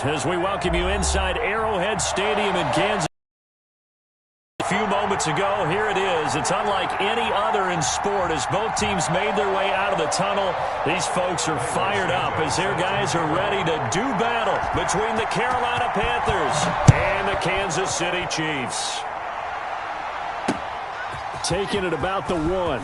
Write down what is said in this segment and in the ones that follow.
As we welcome you inside Arrowhead Stadium in Kansas. A few moments ago, here it is. It's unlike any other in sport as both teams made their way out of the tunnel. These folks are fired up as their guys are ready to do battle between the Carolina Panthers and the Kansas City Chiefs. Taking it about the 1.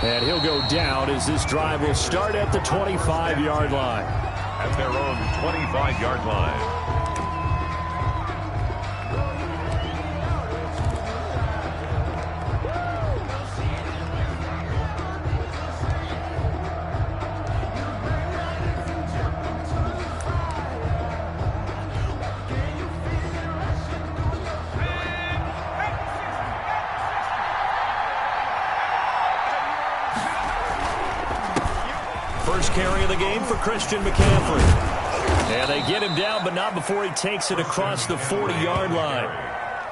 And he'll go down as this drive will start at the 25-yard line. At their own 25-yard line. First carry of the game for Christian McCaffrey. And they get him down, but not before he takes it across the 40-yard line.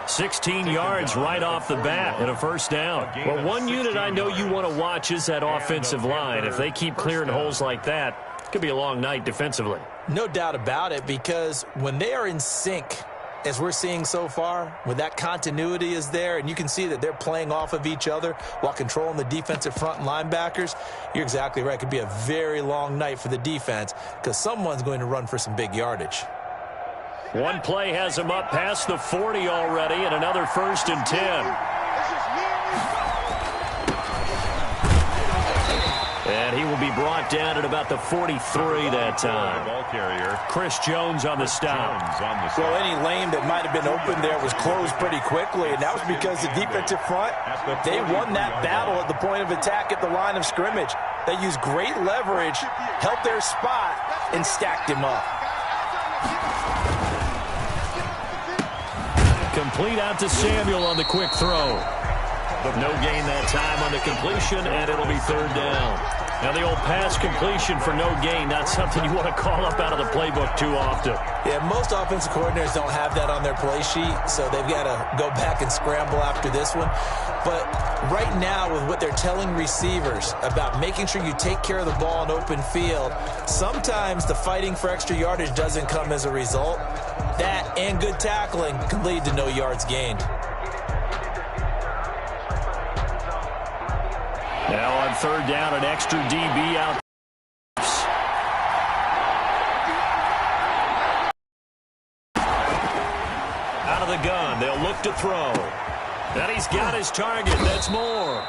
16 yards right off the bat and a first down. Well, one unit I know you want to watch is that offensive line. If they keep clearing holes like that, it could be a long night defensively. No doubt about it, because when they are in sync, as we're seeing so far, when that continuity is there and you can see that they're playing off of each other while controlling the defensive front and linebackers, you're exactly right. It could be a very long night for the defense because someone's going to run for some big yardage. One play has him up past the 40 already and another 1st and 10. And he will be brought down at about the 43 that time. Ball carrier. Chris Jones on the stop. Well, any lane that might have been open there was closed pretty quickly, and that was because the defensive front, they won that battle at the point of attack at the line of scrimmage. They used great leverage, held their spot, and stacked him up. Complete out to Samuel on the quick throw. No gain that time on the completion, and it'll be 3rd down. Now, the old pass completion for no gain, not something you want to call up out of the playbook too often. Yeah, most offensive coordinators don't have that on their play sheet, so they've got to go back and scramble after this one. But right now, with what they're telling receivers about making sure you take care of the ball in open field, sometimes the fighting for extra yardage doesn't come as a result. That and good tackling can lead to no yards gained. Now on 3rd down, an extra DB out. Out of the gun, they'll look to throw. And he's got his target. That's more.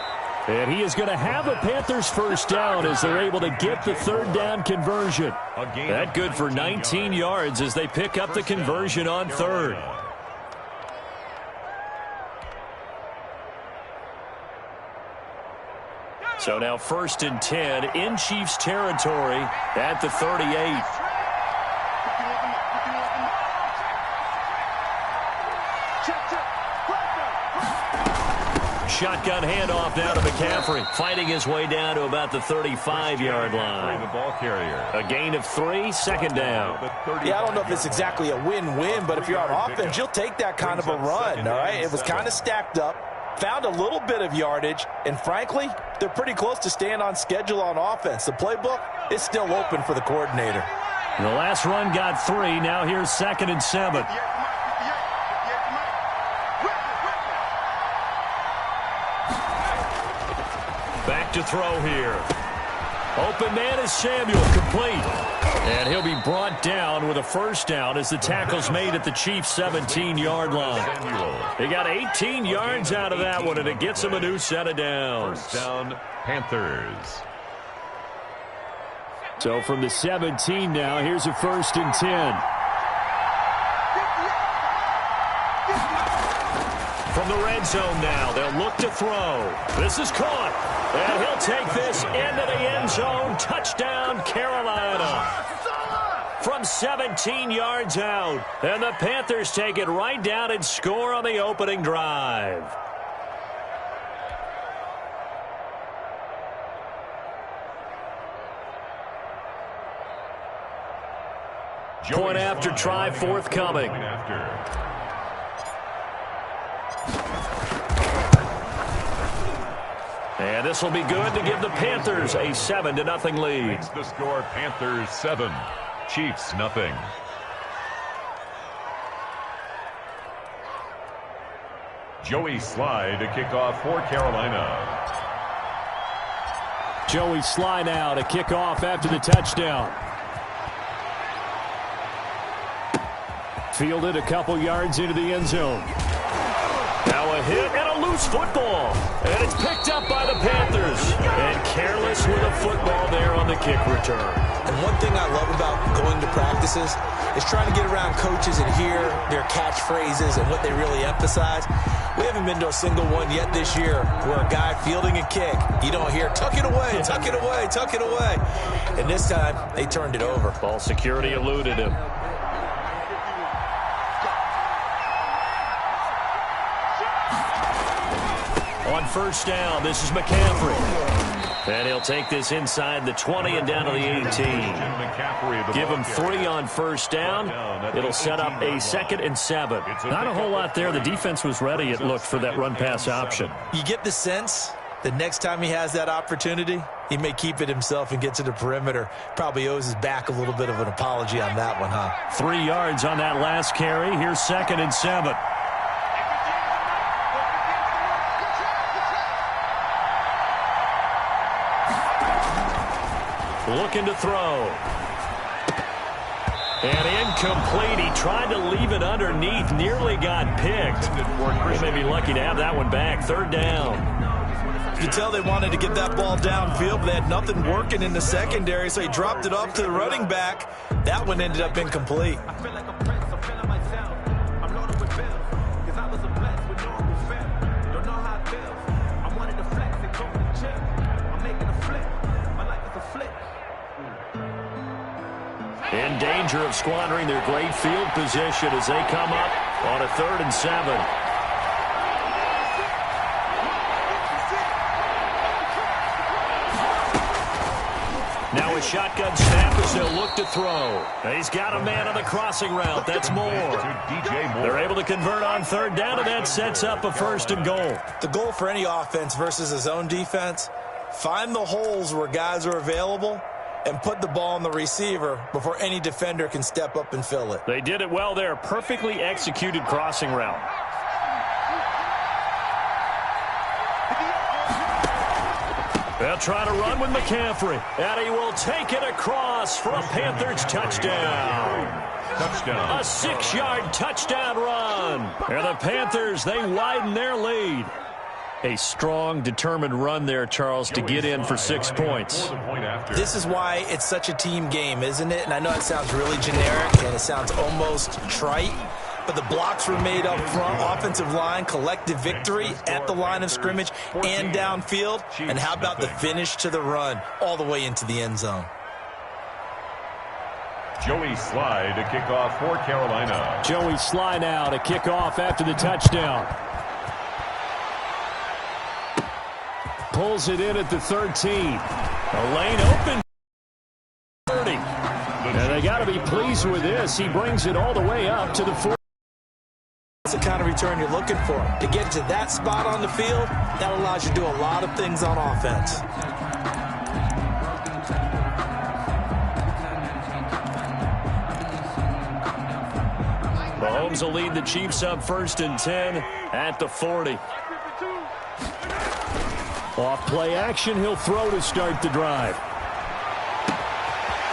And he is going to have a Panthers first down as they're able to get the 3rd down conversion. That good for 19 yards as they pick up the conversion on 3rd. So now 1st and 10 in Chiefs territory at the 38. Shotgun handoff now to McCaffrey, fighting his way down to about the 35-yard line. The ball carrier. A gain of 3, 2nd down. Yeah, I don't know if it's exactly a win-win, but if you're on offense, you'll take that kind of a run, all right? It was kind of stacked up. Found a little bit of yardage, and frankly, they're pretty close to staying on schedule on offense. The playbook is still open for the coordinator. The last run got 3. Now here's 2nd and 7. Back to throw here. Open man is Samuel, complete. And he'll be brought down with a first down as the tackle's made at the Chiefs' 17-yard line. They got 18 yards out of that one, and it gets them a new set of downs. First down, Panthers. So from the 17 now, here's a 1st and 10. From the red zone now, they'll look to throw. This is caught. And he'll take this into the end zone. Touchdown, Carolina. From 17 yards out. And the Panthers take it right down and score on the opening drive. Point after try forthcoming. And this will be good to give the Panthers a 7-0 lead. Makes the score Panthers 7. Chiefs, nothing. Joey Slye to kick off for Carolina. Joey Slye now to kick off after the touchdown. Fielded a couple yards into the end zone. Now a hit and a loose football. And it's picked up by the Panthers. And careless with a football there on the kick return. And one thing I love about going to practices is trying to get around coaches and hear their catchphrases and what they really emphasize. We haven't been to a single one yet this year where a guy fielding a kick, you don't hear, tuck it away, tuck it away, tuck it away. And this time, they turned it over. Ball security eluded him. On first down, this is McCaffrey. And he'll take this inside the 20 and down to the 18. Give him 3 on first down. It'll set up a 2nd and 7. Not a whole lot there. The defense was ready, it looked, for that run-pass option. You get the sense that next time he has that opportunity, he may keep it himself and get to the perimeter. Probably owes his back a little bit of an apology on that one, huh? 3 yards on that last carry. Here's 2nd and 7. Looking to throw. And incomplete. He tried to leave it underneath. Nearly got picked. He may be lucky to have that one back. 3rd down. You could tell they wanted to get that ball downfield, but they had nothing working in the secondary, so he dropped it off to the running back. That one ended up incomplete. In danger of squandering their great field position as they come up on a 3rd and 7. Now a shotgun snap as they'll look to throw. He's got a man on the crossing route. That's Moore. They're able to convert on 3rd down, and that sets up a 1st and goal. The goal for any offense versus his own defense, find the holes where guys are available and put the ball on the receiver before any defender can step up and fill it. They did it well there. Perfectly executed crossing route. They'll try to run with McCaffrey. And he will take it across for a Panthers touchdown. A 6-yard touchdown run. And the Panthers, they widen their lead. A strong, determined run there, Charles, to get in for 6 points. This is why it's such a team game, isn't it? And I know it sounds really generic and it sounds almost trite, but the blocks were made up front, offensive line, collective victory at the line of scrimmage and downfield. And how about the finish to the run all the way into the end zone? Joey Slye to kick off for Carolina. Joey Slye now to kick off after the touchdown. Pulls it in at the 13. A lane open. 30. And they got to be pleased with this. He brings it all the way up to the 40. That's the kind of return you're looking for. To get to that spot on the field, that allows you to do a lot of things on offense. Mahomes will lead the Chiefs up 1st and 10 at the 40. Off play action, he'll throw to start the drive.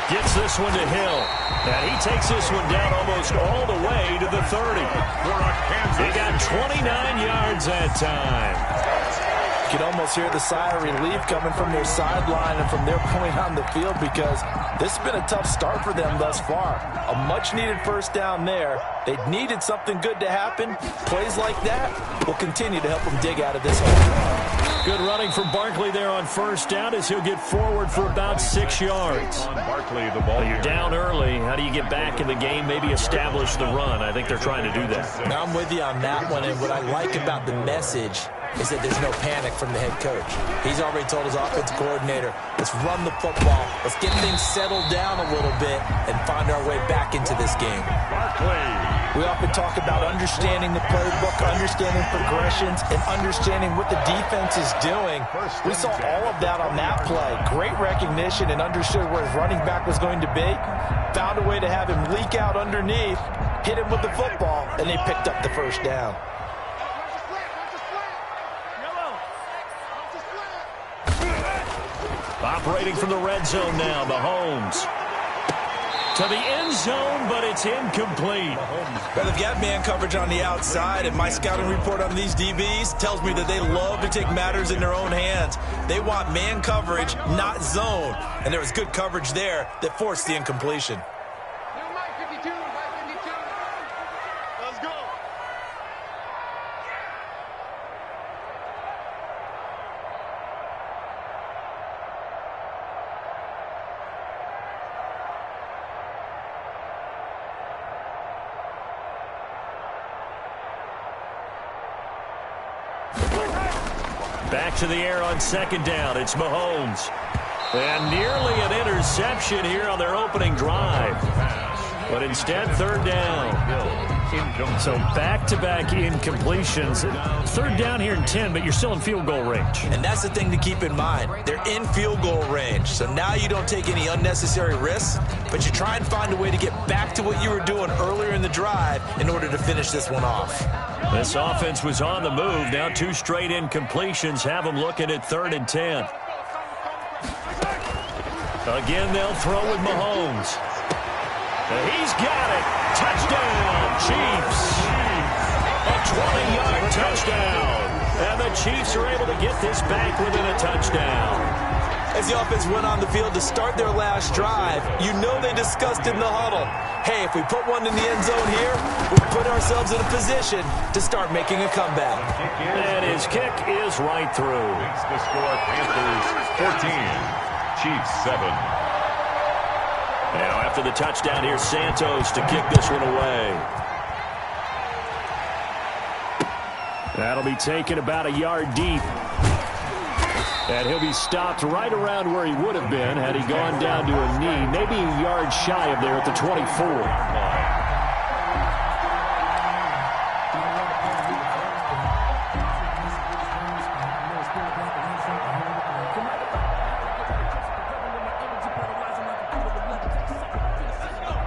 Gets this one to Hill. And he takes this one down almost all the way to the 30. He got 29 yards that time. You can almost hear the sigh of relief coming from their sideline and from their point on the field because this has been a tough start for them thus far. A much-needed 1st down there. They needed something good to happen. Plays like that will continue to help them dig out of this hole. Good running from Barkley there on 1st down as he'll get forward for about 6 yards. Barkley, the ball. You're down early. How do you get back in the game, maybe establish the run? I think they're trying to do that. Now I'm with you on that one, and what I like about the message is that there's no panic from the head coach. He's already told his offensive coordinator, let's run the football, let's get things settled down a little bit and find our way back into this game. We often talk about understanding the playbook, understanding progressions, and understanding what the defense is doing. We saw all of that on that play. Great recognition and understood where his running back was going to be. Found a way to have him leak out underneath, hit him with the football, and they picked up the first down. Operating from the red zone now, Mahomes. To the end zone, but it's incomplete. Well, they've got man coverage on the outside, and my scouting report on these DBs tells me that they love to take matters in their own hands. They want man coverage, not zone. And there was good coverage there that forced the incompletion. Let's go. Back to the air on second down. It's Mahomes. And nearly an interception here on their opening drive. But instead, third down. So back-to-back incompletions. Third down here in 10, but you're still in field goal range. And that's the thing to keep in mind. They're in field goal range. So now you don't take any unnecessary risks, but you try and find a way to get back to what you were doing earlier in the drive in order to finish this one off. This offense was on the move. Now 2 straight incompletions have them looking at 3rd and 10. Again, they'll throw with Mahomes. He's got it. Touchdown, Chiefs. A 20-yard touchdown. And the Chiefs are able to get this back within a touchdown. As the offense went on the field to start their last drive, you know they discussed in the huddle, hey, if we put one in the end zone here, we put ourselves in a position to start making a comeback. And his kick is right through. It's the score, Panthers 14, Chiefs 7. Now after the touchdown, here's Santos to kick this one away. That'll be taken about a yard deep. And he'll be stopped right around where he would have been had he gone down to a knee, maybe a yard shy of there at the 24.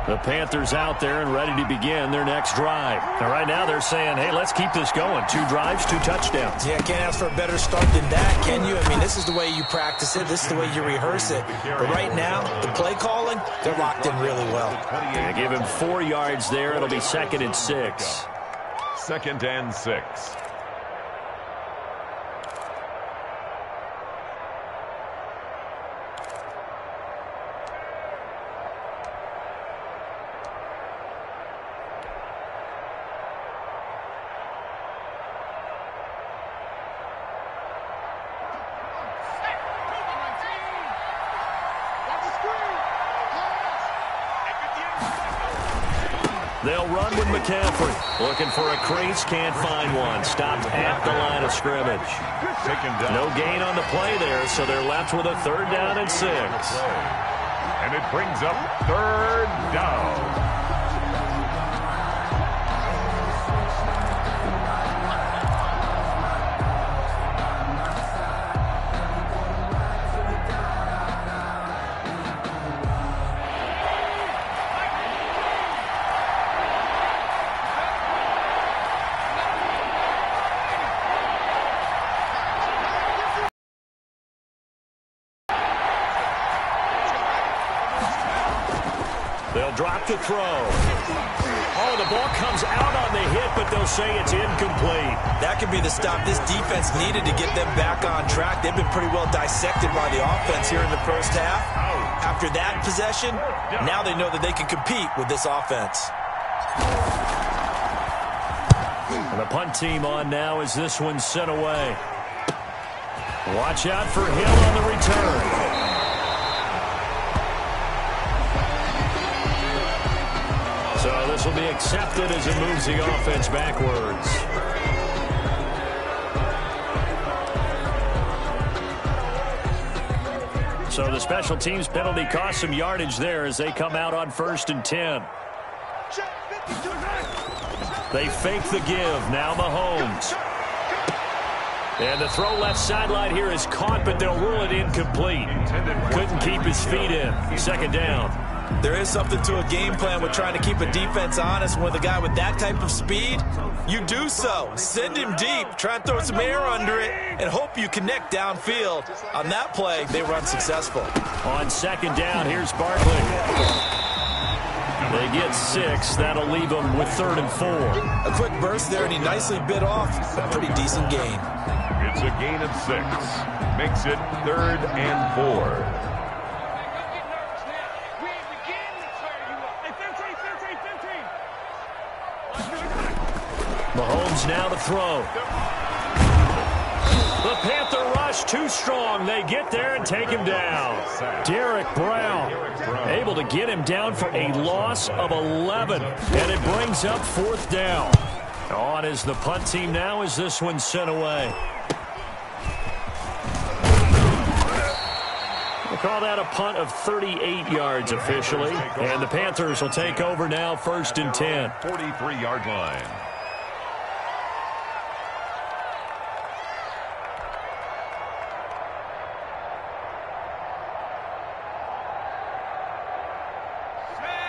The Panthers out there and ready to begin their next drive. Now, right now they're saying, hey, let's keep this going. 2 drives, 2 touchdowns. Yeah, can't ask for a better start than that, can you? I mean, this is the way you practice it. This is the way you rehearse it. But right now, the play calling, they're locked in really well. They give him 4 yards there. It'll be 2nd and 6. 2nd and 6. They'll run with McCaffrey. Looking for a crease, can't find one. Stopped at the line of scrimmage. No gain on the play there, so they're left with a 3rd down and 6. And it brings up 3rd down. They'll drop the throw. Oh, the ball comes out on the hit, but they'll say it's incomplete. That could be the stop this defense needed to get them back on track. They've been pretty well dissected by the offense here in the first half. After that possession, now they know that they can compete with this offense. And the punt team on now as this one's sent away. Watch out for Hill on the return. So this will be accepted as it moves the offense backwards. So the special teams penalty cost some yardage there as they come out on 1st and 10. They fake the give. Now Mahomes. And the throw left sideline here is caught, but they'll rule it incomplete. Couldn't keep his feet in. 2nd down. There is something to a game plan with trying to keep a defense honest. With a guy with that type of speed, you do so. Send him deep. Try and throw some air under it and hope you connect downfield. On that play, they run successful. On 2nd down, here's Barkley. They get 6. That'll leave them with 3rd and 4. A quick burst there, and he nicely bit off a pretty decent gain. It's a gain of 6. Makes it 3rd and 4. Mahomes now to throw. The Panther rush too strong. They get there and take him down. Derek Brown able to get him down for a loss of 11. And it brings up 4th down. On is the punt team now as this one's sent away. We'll call that a punt of 38 yards officially. And the Panthers will take over now 1st and 10. 43-yard line.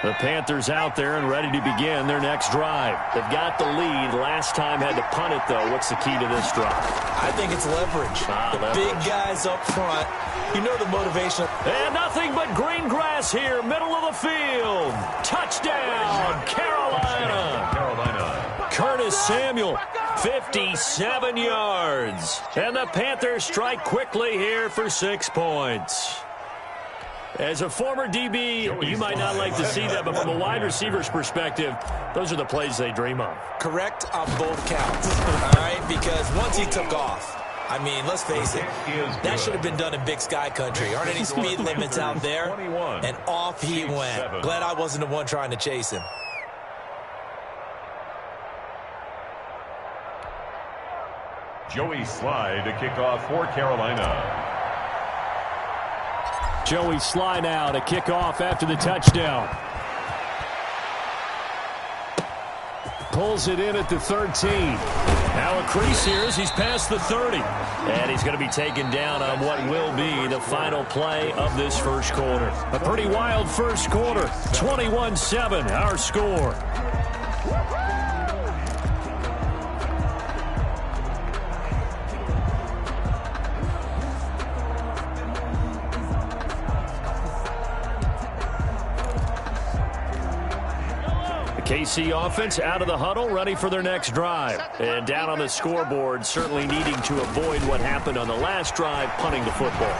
The Panthers out there and ready to begin their next drive. They've got the lead. Last time had to punt it, though. What's the key to this drive? I think it's leverage. Big guys up front. You know the motivation. And nothing but green grass here, middle of the field. Touchdown, Carolina. Curtis Samuel, 57 yards. And the Panthers strike quickly here for 6 points. As a former DB, you might not like to see that, but from a wide receiver's perspective, those are the plays they dream of. Correct on both counts, all right? Because once he took off, I mean, let's face it, that should have been done in Big Sky country. Aren't any speed limits out there? And off he went. Glad I wasn't the one trying to chase him. Joey Slye to kick off for Carolina. Joey Slye now to kick off after the touchdown. Pulls it in at the 13. Now a crease here as he's past the 30. And he's going to be taken down on what will be the final play of this first quarter. A pretty wild first quarter. 21-7, our score. KC offense out of the huddle, ready for their next drive. And down on the scoreboard, certainly needing to avoid what happened on the last drive, punting the football.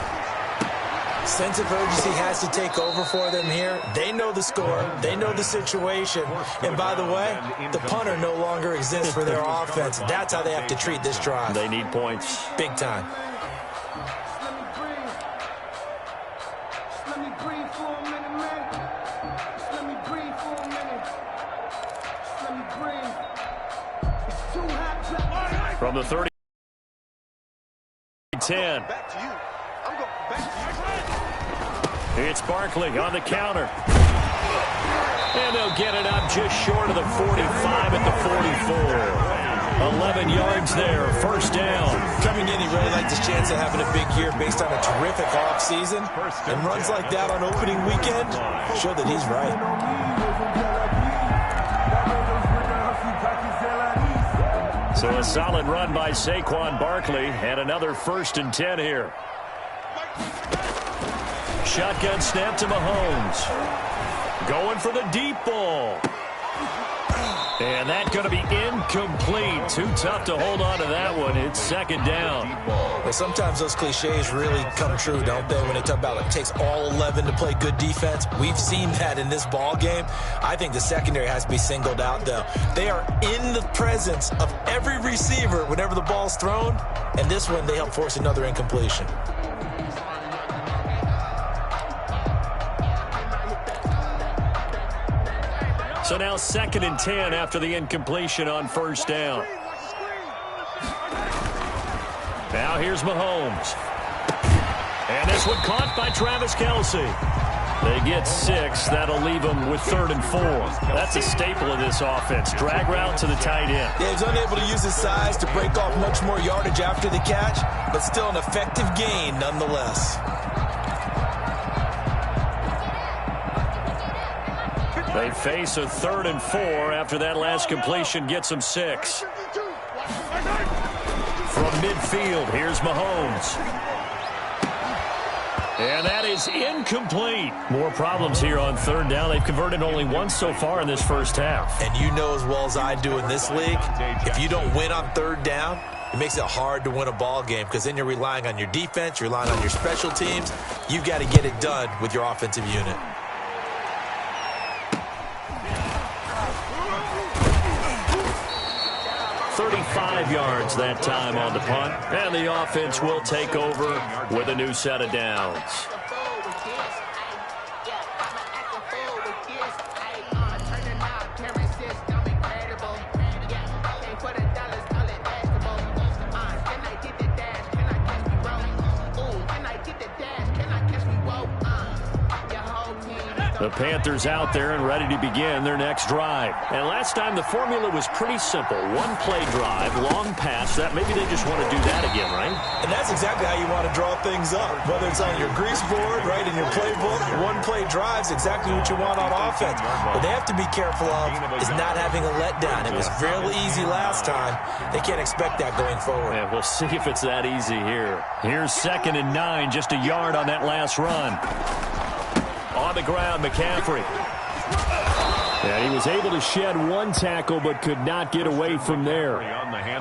Sense of urgency has to take over for them here. They know the score. They know the situation. And by the way, the punter no longer exists for their offense. That's how they have to treat this drive. They need points. Big time. From the 30, 10. It's Barkley on the counter. And they'll get it up just short of the 45 at the 44. 11 yards there, 1st down. Coming in, he really liked his chance of having a big year based on a terrific offseason. And runs like that on opening weekend show that he's right. So a solid run by Saquon Barkley and another 1st and 10 here. Shotgun snap to Mahomes. Going for the deep ball. And that's going to be incomplete. Too tough to hold on to that one. It's 2nd down. Well, sometimes those cliches really come true, don't they? When they talk about it takes all 11 to play good defense. We've seen that in this ball game. I think the secondary has to be singled out, though. They are in the presence of every receiver whenever the ball's thrown. And this one, they help force another incompletion. So now 2nd and 10 after the incompletion on 1st down. Now here's Mahomes. And this one caught by Travis Kelce. They get 6. That'll leave them with 3rd and 4. That's a staple of this offense. Drag route to the tight end. Yeah, he's unable to use his size to break off much more yardage after the catch, but still an effective gain nonetheless. They face a 3rd and 4 after that last completion gets them 6. From midfield, here's Mahomes. And that is incomplete. More problems here on 3rd down. They've converted only once so far in this first half. And you know as well as I do in this league, if you don't win on 3rd down, it makes it hard to win a ball game because then you're relying on your defense, you're relying on your special teams. You've got to get it done with your offensive unit. Yards that time on the punt, and the offense will take over with a new set of downs. The Panthers out there and ready to begin their next drive. And last time the formula was pretty simple. One play drive, long pass. That maybe they just want to do that again, right? And that's exactly how you want to draw things up. Whether it's on your grease board, right, in your playbook, one play drive is exactly what you want on offense. What they have to be careful of is not having a letdown. It was fairly easy last time. They can't expect that going forward. Yeah, we'll see if it's that easy here. Here's 2nd and 9, just a yard on that last run. On the ground, McCaffrey. And he was able to shed one tackle but could not get away from there.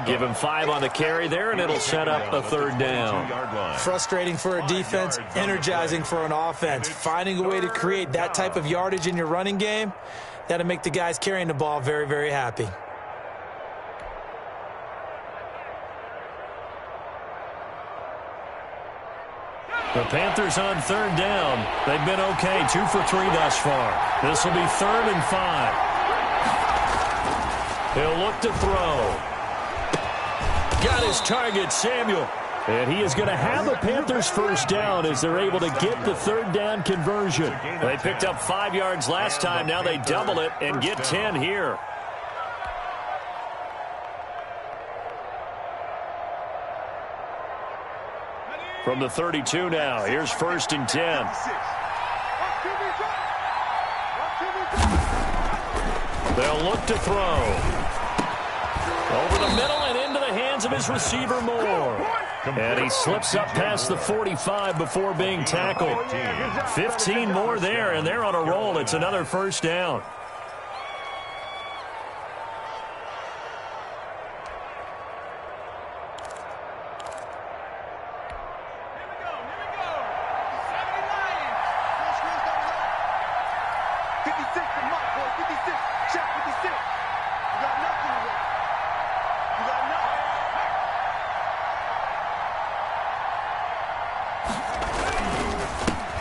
Give him 5 on the carry there, and it'll set up a 3rd down. Frustrating for a defense, energizing for an offense. Finding a way to create that type of yardage in your running game, that'll make the guys carrying the ball very, very happy. The Panthers on 3rd down. They've been okay, 2 for 3 thus far. This will be 3rd and 5. He'll look to throw. Got his target, Samuel. And he is going to have a Panthers first down as they're able to get the 3rd down conversion. They picked up 5 yards last time. Now they double it and get 10 here. From the 32 now, here's 1st and 10. They'll look to throw. Over the middle and into the hands of his receiver, Moore. And he slips up past the 45 before being tackled. 15 more there, and they're on a roll. It's another 1st down.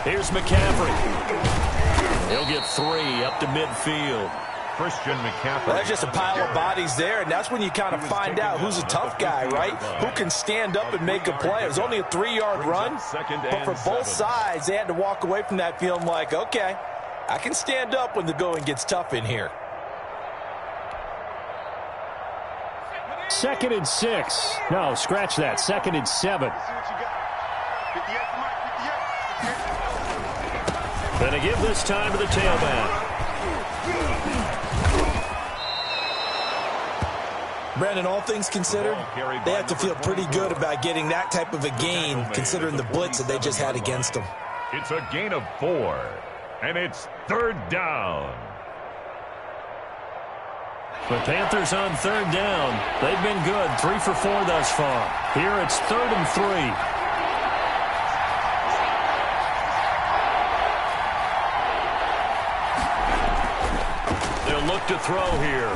Here's McCaffrey. He'll get 3 up to midfield. Christian McCaffrey. Well, that's just a pile of bodies there, and that's when you kind of find out who's a tough guy, right? Who can stand up and make a play. It was only a 3-yard run, but for both sides, they had to walk away from that feeling like, okay, I can stand up when the going gets tough in here. 2nd and 6. No, scratch that. 2nd and 7. Gonna give this time to the tailback. Brandon, all things considered, they have to feel pretty good about getting that type of a gain considering the blitz that they just had against them. It's a gain of 4, and it's 3rd down. The Panthers on 3rd down. They've been good, 3 for 4 thus far. Here it's 3rd and 3. Look to throw here.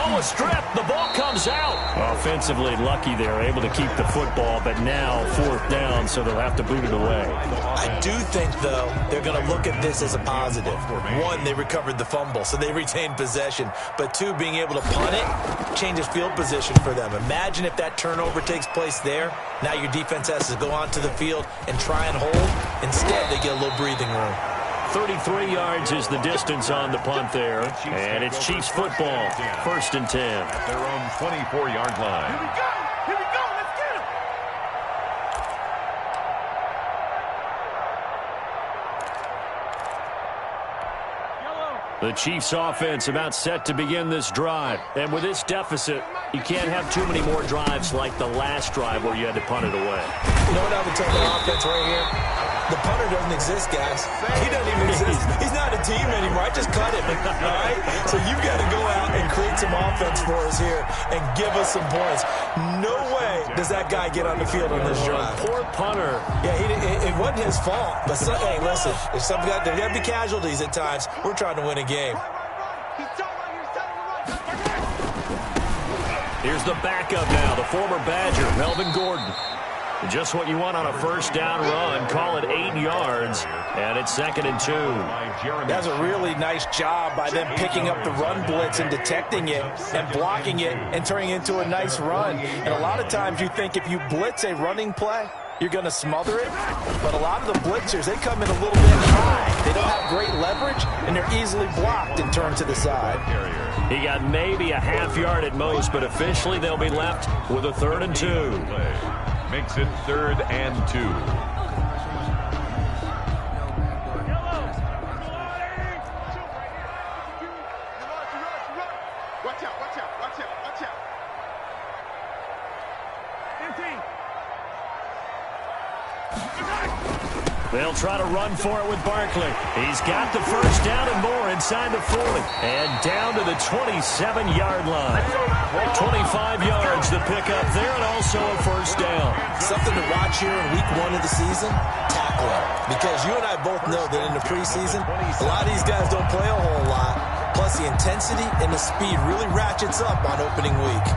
Oh, a strip. The ball comes out. Offensively lucky they're able to keep the football, but now 4th down, so they'll have to boot it away. I do think, though, they're going to look at this as a positive. One, they recovered the fumble, so they retained possession. But two, being able to punt it changes field position for them. Imagine if that turnover takes place there. Now your defense has to go onto the field and try and hold. Instead, they get a little breathing room. 33 yards is the distance on the punt there. And it's Chiefs football. 1st and 10. At their own 24-yard line. Here we go. Here we go. Let's get him. The Chiefs offense about set to begin this drive. And with this deficit, you can't have too many more drives like the last drive where you had to punt it away. You know what I would tell the offense right here? The punter doesn't exist, guys. He doesn't even exist. He's not a team anymore. I just cut him, all right? So you've got to go out and create some offense for us here and give us some points. No way does that guy get on the field on this drive. Poor punter. Yeah, it wasn't his fault. But, hey, listen, if there got to be casualties at times, we're trying to win a game. Here's the backup now, the former Badger, Melvin Gordon. Just what you want on a 1st down run. Call it 8 yards, and it's 2nd and 2. That's a really nice job by them picking up the run blitz and detecting it and blocking it and turning it into a nice run. And a lot of times you think if you blitz a running play, you're going to smother it. But a lot of the blitzers, they come in a little bit high. They don't have great leverage, and they're easily blocked and turned to the side. He got maybe a half yard at most, but officially they'll be left with a 3rd and 2. Makes it 3rd and 2. Watch out, watch out, watch out, watch out. They'll try to run for it with Barkley. He's got the 1st down and more inside the 40. And down to the 27-yard line. 25 yards to pick up there, and also a 1st down. Something to watch here in week 1 of the season, tackling. Because you and I both know that in the preseason, a lot of these guys don't play a whole lot. Plus, the intensity and the speed really ratchets up on opening week.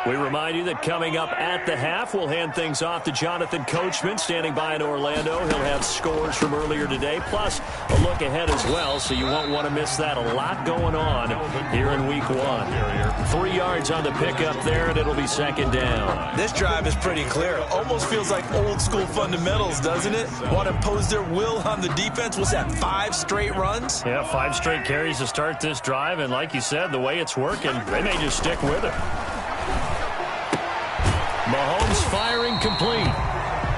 We remind you that coming up at the half, we'll hand things off to Jonathan Coachman, standing by in Orlando. He'll have scores from earlier today, plus a look ahead as well, so you won't want to miss that. A lot going on here in week 1. 3 yards on the pickup there, and it'll be 2nd down. This drive is pretty clear. Almost feels like old school fundamentals, doesn't it? Want to impose their will on the defense. What's that, 5 straight runs? Yeah, 5 straight carries to start this drive, and like you said, the way it's working, they may just stick with it. Mahomes firing complete.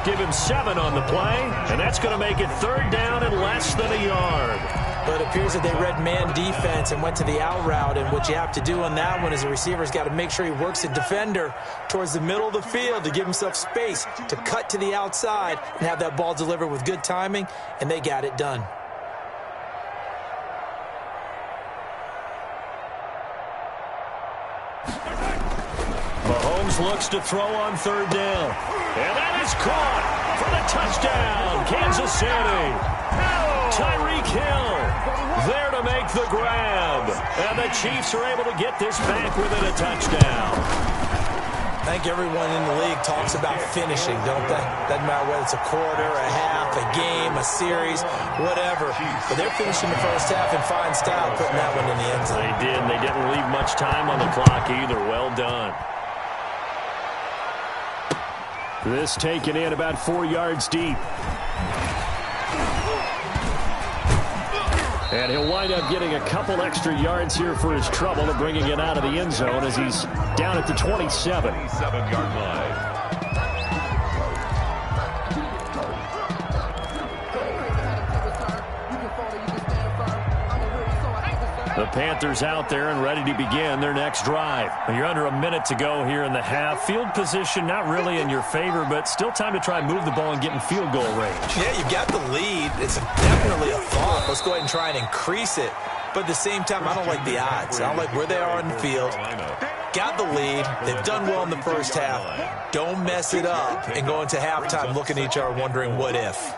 Give him 7 on the play, and that's going to make it 3rd down and less than a yard. But it appears that they read man defense and went to the out route, and what you have to do on that one is the receiver's got to make sure he works the defender towards the middle of the field to give himself space to cut to the outside and have that ball delivered with good timing, and they got it done. Mahomes looks to throw on 3rd down. And that is caught for the touchdown, Kansas City. Tyreek Hill there to make the grab. And the Chiefs are able to get this back within a touchdown. I think everyone in the league talks about finishing, don't they? Doesn't matter whether it's a quarter, a half, a game, a series, whatever. But they're finishing the 1st half in fine style, putting that one in the end zone. They did, and they didn't leave much time on the clock either. Well done. This taken in about 4 yards deep. And he'll wind up getting a couple extra yards here for his trouble and bringing it out of the end zone as he's down at the 27. 27-yard line. The Panthers out there and ready to begin their next drive. You're under a minute to go here in the half. Field position not really in your favor, but still time to try and move the ball and get in field goal range. Yeah, you've got the lead. It's definitely a thought. Let's go ahead and try and increase it. But at the same time, I don't like the odds. I don't like where they are on the field. got the lead. They've done well in the first half. Don't mess it up and go into halftime looking at each other wondering what if.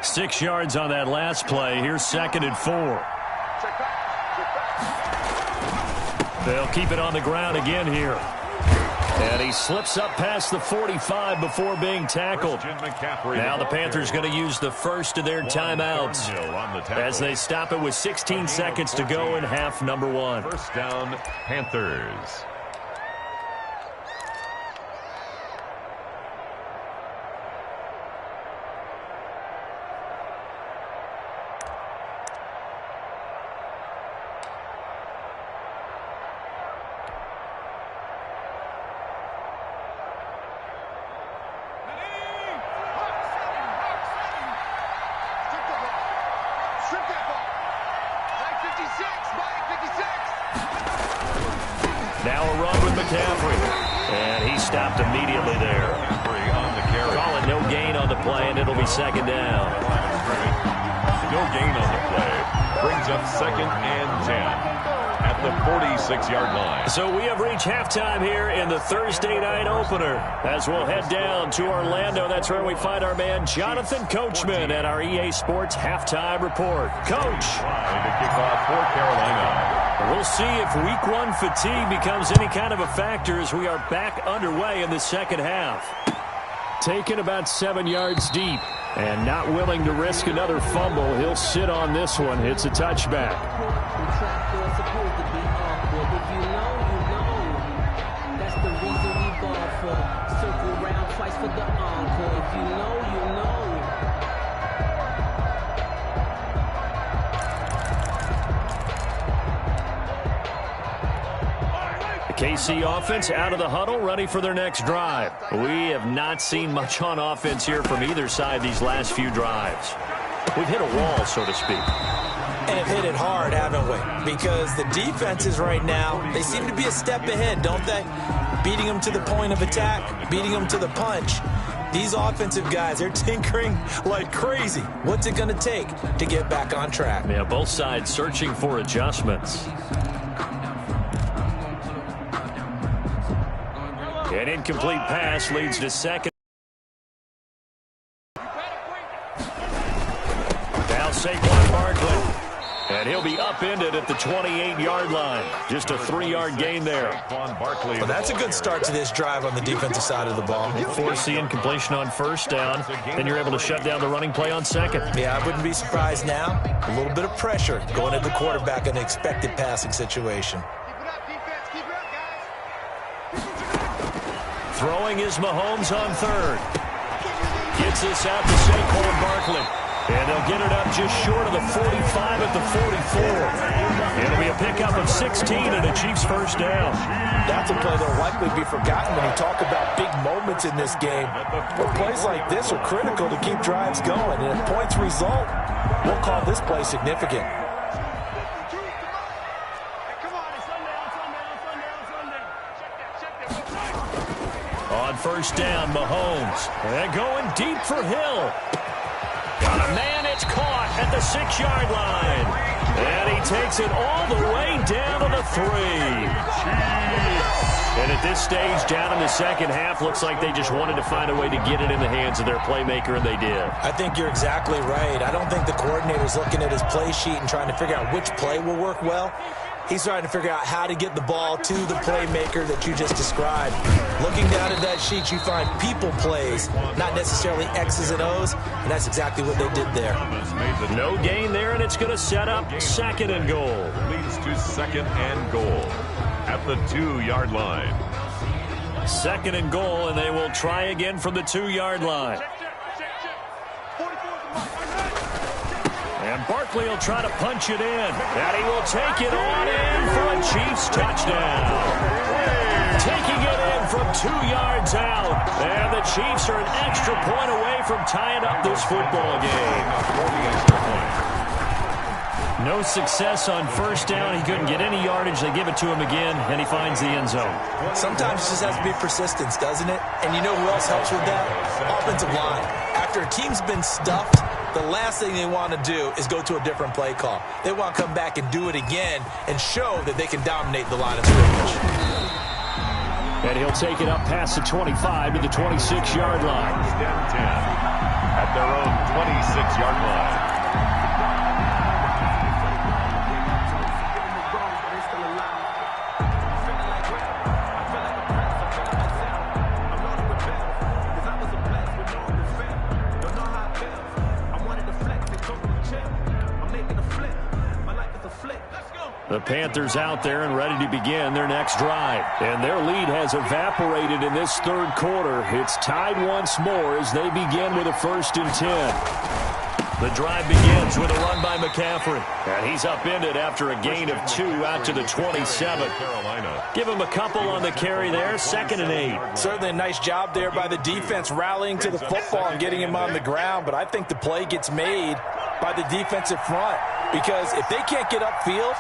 6 yards on that last play. Here's 2nd and 4. They'll keep it on the ground again here. And he slips up past the 45 before being tackled. Now the Panthers going to use the first of their timeouts as they stop it with 16 seconds to go in half number 1. First down, Panthers. Now a run with McCaffrey. And he stopped immediately there. Calling no gain on the play, and it'll be 2nd down. No gain on the play. Brings up 2nd and 10 at the 46-yard line. So we have reached halftime here in the Thursday night opener. As we'll head down to Orlando, that's where we find our man Jonathan Coachman at our EA Sports Halftime Report. Coach. Trying to kick off for Carolina. We'll see if week 1 fatigue becomes any kind of a factor as we are back underway in the second half. Taken about 7 yards deep and not willing to risk another fumble. He'll sit on this one. It's a touchback. That's the reason we ball for. Circle round twice for the encore. If you know, you know. KC offense out of the huddle, ready for their next drive. We have not seen much on offense here from either side these last few drives. We've hit a wall, so to speak. And have hit it hard, haven't we? Because the defenses right now, they seem to be a step ahead, don't they? Beating them to the point of attack, beating them to the punch. These offensive guys, they're tinkering like crazy. What's it going to take to get back on track? Yeah, both sides searching for adjustments. An incomplete pass leads to 2nd. Now Saquon Barkley. And he'll be upended at the 28-yard line. Just a 3-yard gain there. Well, that's a good start to this drive on the defensive side of the ball. Force the incompletion on 1st down. Then you're able to shut down the running play on 2nd. Yeah, I wouldn't be surprised now. A little bit of pressure going at the quarterback in an expected passing situation. Throwing is Mahomes on 3rd. Gets this out to Saquon Barkley. And they'll get it up just short of the 45 at the 44. It'll be a pickup of 16 and a Chiefs first down. That's a play that will likely be forgotten when you talk about big moments in this game. But plays like this are critical to keep drives going. And if points result, we'll call this play significant. On 1st down, Mahomes. And going deep for Hill. Got a man, it's caught at the 6-yard line. And he takes it all the way down to the 3. And at this stage, down in the second half, looks like they just wanted to find a way to get it in the hands of their playmaker, and they did. I think you're exactly right. I don't think the coordinator's looking at his play sheet and trying to figure out which play will work well. He's trying to figure out how to get the ball to the playmaker that you just described. Looking down at that sheet, you find people plays, not necessarily X's and O's, and that's exactly what they did there. No gain there, and it's going to set up 2nd and goal. Leads to 2nd and goal at the 2-yard line. 2nd and goal, and they will try again from the 2-yard line. And Barkley will try to punch it in. And he will take it on in for a Chiefs touchdown. Taking it in from 2 yards out. And the Chiefs are an extra point away from tying up this football game. No success on 1st down. He couldn't get any yardage. They give it to him again, and he finds the end zone. Sometimes it just has to be persistence, doesn't it? And you know who else helps with that? Offensive line. After a team's been stuffed, the last thing they want to do is go to a different play call. They want to come back and do it again and show that they can dominate the line of scrimmage. And he'll take it up past the 25 to the 26-yard line. First and 10 at their own 26-yard line. The Panthers out there and ready to begin their next drive. And their lead has evaporated in this third quarter. It's tied once more as they begin with a 1st and 10. The drive begins with a run by McCaffrey. And he's upended after a gain of 2 out to the 27. Give him a couple on the carry there. 2nd and 8. Certainly a nice job there by the defense rallying to the football and getting him on the ground. But I think the play gets made by the defensive front. Because if they can't get upfield,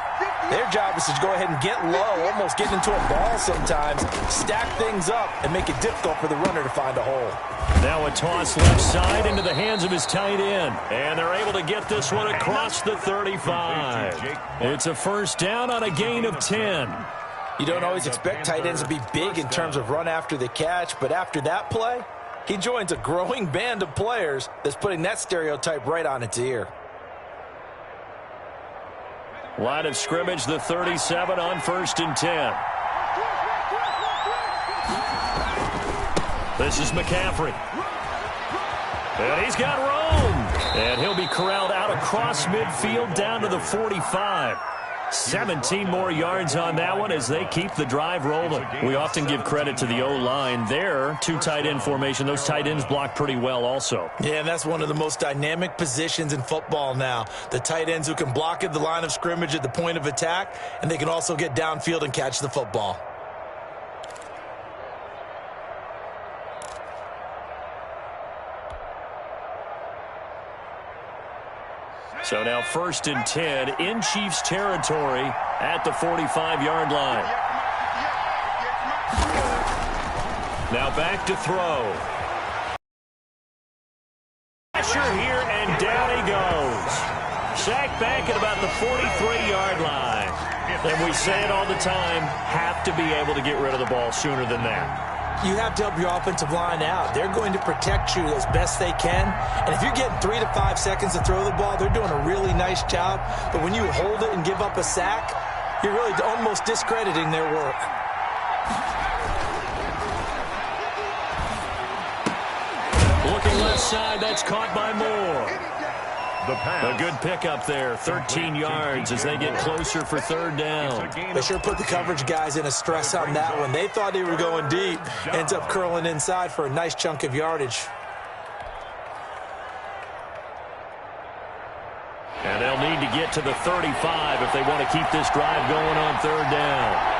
their job is to go ahead and get low, almost get into a ball sometimes, stack things up, and make it difficult for the runner to find a hole. Now a toss left side into the hands of his tight end. And they're able to get this one across the 35. It's a 1st down on a gain of 10. You don't always expect tight ends to be big in terms of run after the catch, but after that play, he joins a growing band of players that's putting that stereotype right on its ear. Line of scrimmage, the 37 on 1st and 10. This is McCaffrey. And he's got room. And he'll be corralled out across midfield down to the 45. 17 more yards on that one as they keep the drive rolling. We often give credit to the O-line. There, 2 tight end formation. Those tight ends block pretty well also. Yeah, and that's one of the most dynamic positions in football now. The tight ends who can block at the line of scrimmage at the point of attack, and they can also get downfield and catch the football. So now 1st and 10 in Chiefs territory at the 45-yard line. Now back to throw. Pressure here, and down he goes. Sacked back at about the 43-yard line. And we say it all the time, have to be able to get rid of the ball sooner than that. You have to help your offensive line out. They're going to protect you as best they can. And if you're getting 3 to 5 seconds to throw the ball, they're doing a really nice job. But when you hold it and give up a sack, you're really almost discrediting their work. Looking left side, that's caught by Moore. A good pickup there, 13 yards as they get closer for 3rd down. They sure put the coverage guys in a stress on that one. They thought they were going deep. Ends up curling inside for a nice chunk of yardage. And they'll need to get to the 35 if they want to keep this drive going on 3rd down.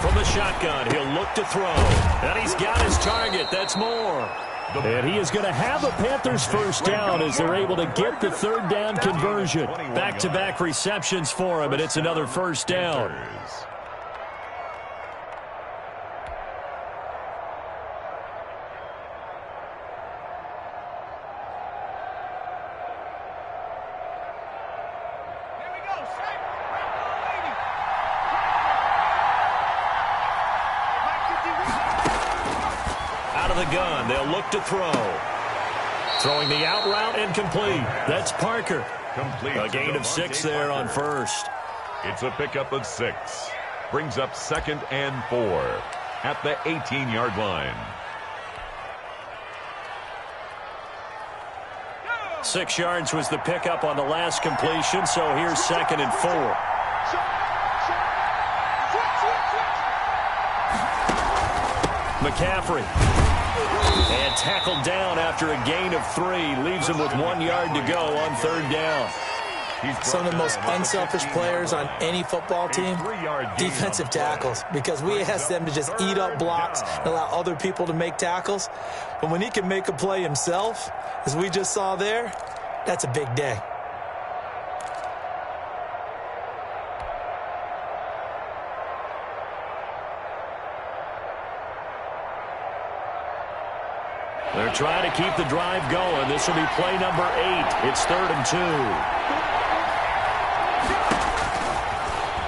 From the shotgun, he'll look to throw. And he's got his target. That's Moore. And he is going to have a Panthers 1st down as they're able to get the 3rd down conversion. Back-to-back receptions for him, and it's another 1st down. The gun, they'll look to throw. Throwing the out route and complete. That's Parker. Complete. A gain of 6 there on 1st. It's a pickup of 6. Brings up 2nd and 4 at the 18-yard line. 6 yards was the pickup on the last completion, so here's 2nd and 4. McCaffrey. And tackled down after a gain of 3. Leaves him with 1 yard to go on 3rd down. Some of the most unselfish players on any football team, defensive tackles, because we ask them to just eat up blocks and allow other people to make tackles. But when he can make a play himself, as we just saw there, that's a big day. They're trying to keep the drive going. This will be play number 8. It's 3rd and 2.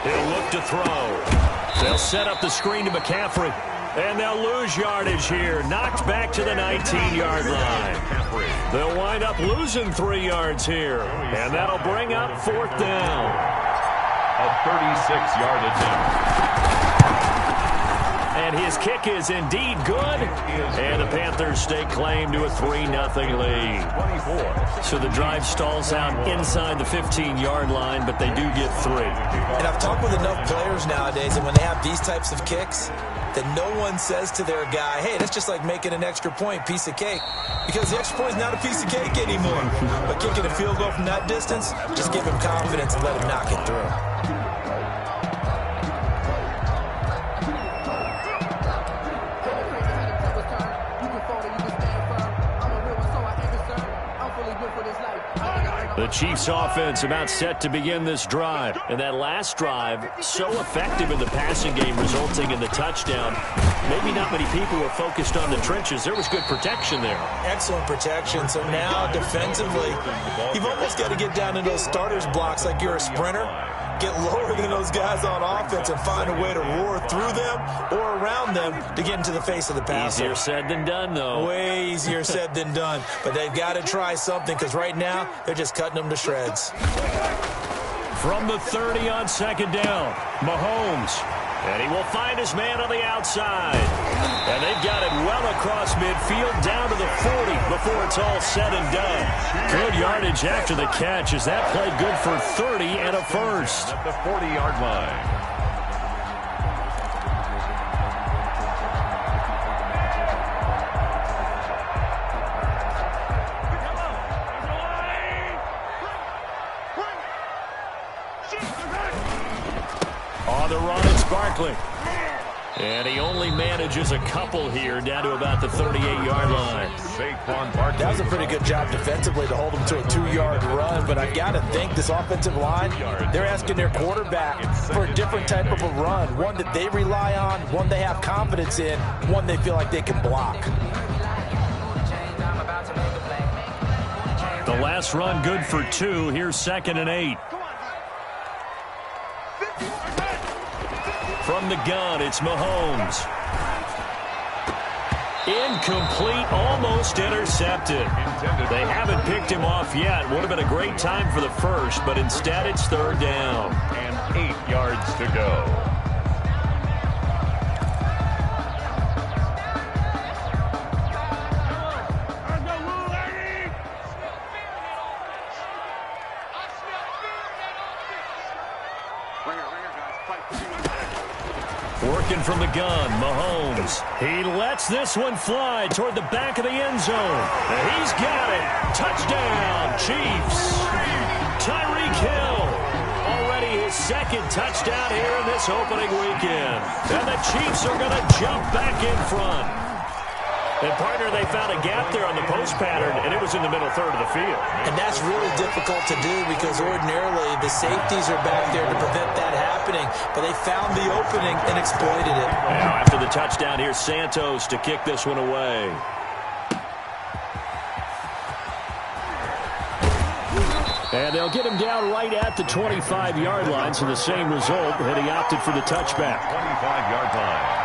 He'll look to throw. They'll set up the screen to McCaffrey. And they'll lose yardage here. Knocked back to the 19-yard line. They'll wind up losing 3 yards here. And that'll bring up 4th down. A 36-yard attempt. And his kick is indeed good. And the Panthers stake claim to a 3-0 lead. So the drive stalls out inside the 15-yard line, but they do get 3. And I've talked with enough players nowadays, and when they have these types of kicks, that no one says to their guy, hey, that's just like making an extra point, piece of cake. Because the extra point is not a piece of cake anymore. But kicking a field goal from that distance, just give him confidence and let him knock it through. The Chiefs offense about set to begin this drive. And that last drive, so effective in the passing game, resulting in the touchdown. Maybe not many people were focused on the trenches. There was good protection there. Excellent protection. So now defensively, you've almost got to get down to those starters blocks like you're a sprinter. Get lower than those guys on offense and find a way to roar through them or around them to get into the face of the passer. Easier said than done, though. Way easier said than done. But they've got to try something because right now they're just cutting them to shreds. From the 30 on 2nd down, Mahomes. And he will find his man on the outside. And they've got it well across midfield down to the 40 before it's all said and done. Good yardage after the catch as that played good for 30 and a first. At the 40-yard line. On the run, it's Barkley. And he only manages a couple here down to about the 38-yard line. That was a pretty good job defensively to hold him to a 2-yard run, but I got to think this offensive line, they're asking their quarterback for a different type of a run, one that they rely on, one they have confidence in, one they feel like they can block. The last run good for 2. Here's 2nd and 8. From the gun, it's Mahomes. Incomplete, almost intercepted. They haven't picked him off yet. Would have been a great time for the first, but instead it's 3rd down. And 8 yards to go. Working from the gun, Mahomes. He lets this one fly toward the back of the end zone. And he's got it. Touchdown, Chiefs. Tyreek Hill. Already his 2nd touchdown here in this opening weekend. And the Chiefs are going to jump back in front. And, partner, they found a gap there on the post pattern, and it was in the middle 3rd of the field. And that's really difficult to do because ordinarily the safeties are back there to prevent that happening. But they found the opening and exploited it. Now after the touchdown, here's Santos to kick this one away. And they'll get him down right at the 25-yard line, so the same result, and he opted for the touchback. 25-yard line.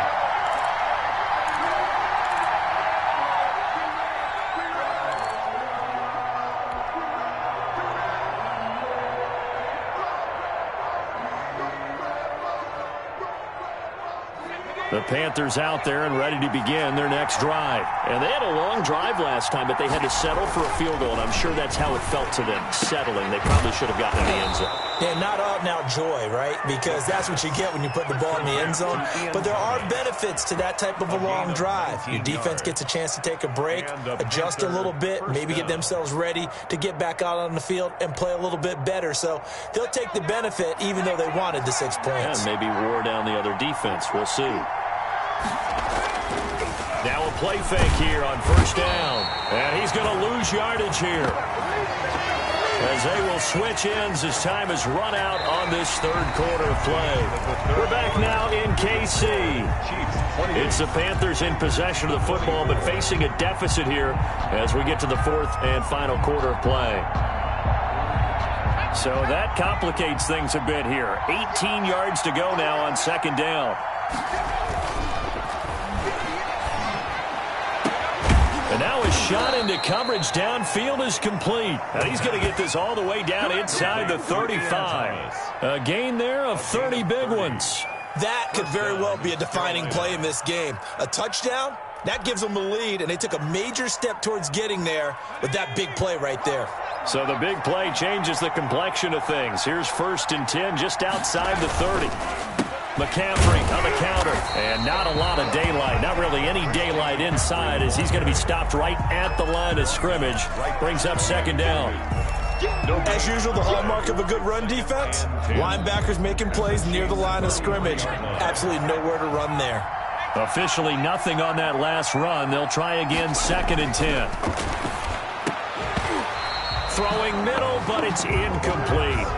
The Panthers out there and ready to begin their next drive. And they had a long drive last time, but they had to settle for a field goal, and I'm sure that's how it felt to them, settling. They probably should have gotten in the end zone. Yeah, not out-and-out joy, right? Because that's what you get when you put the ball in the end zone. But there are benefits to that type of a long drive. Your defense gets a chance to take a break, adjust a little bit, maybe get themselves ready to get back out on the field and play a little bit better. So they'll take the benefit even though they wanted the 6 points. Yeah, maybe wore down the other defense. We'll see. Now a play fake here on 1st down. And he's going to lose yardage here. as they will switch ends as time has run out on this third quarter of play. We're back now in KC. It's the Panthers in possession of the football, but facing a deficit here as we get to the fourth and final quarter of play. So that complicates things a bit here. 18 yards to go now on second down. And now a shot into coverage downfield is complete. And he's going to get this all the way down inside the 35. A gain there of 30 big ones. That could very well be a defining play in this game. A touchdown, that gives them the lead, and they took a major step towards getting there with that big play right there. So the big play changes the complexion of things. Here's 1st and 10 just outside the 30. McCaffrey on the counter, and not a lot of daylight. Not really any daylight inside as he's going to be stopped right at the line of scrimmage. Brings up second down. As usual, the hallmark of a good run defense, linebackers making plays near the line of scrimmage. Absolutely nowhere to run there. Officially nothing on that last run. They'll try again 2nd and 10. Throwing middle, but it's incomplete.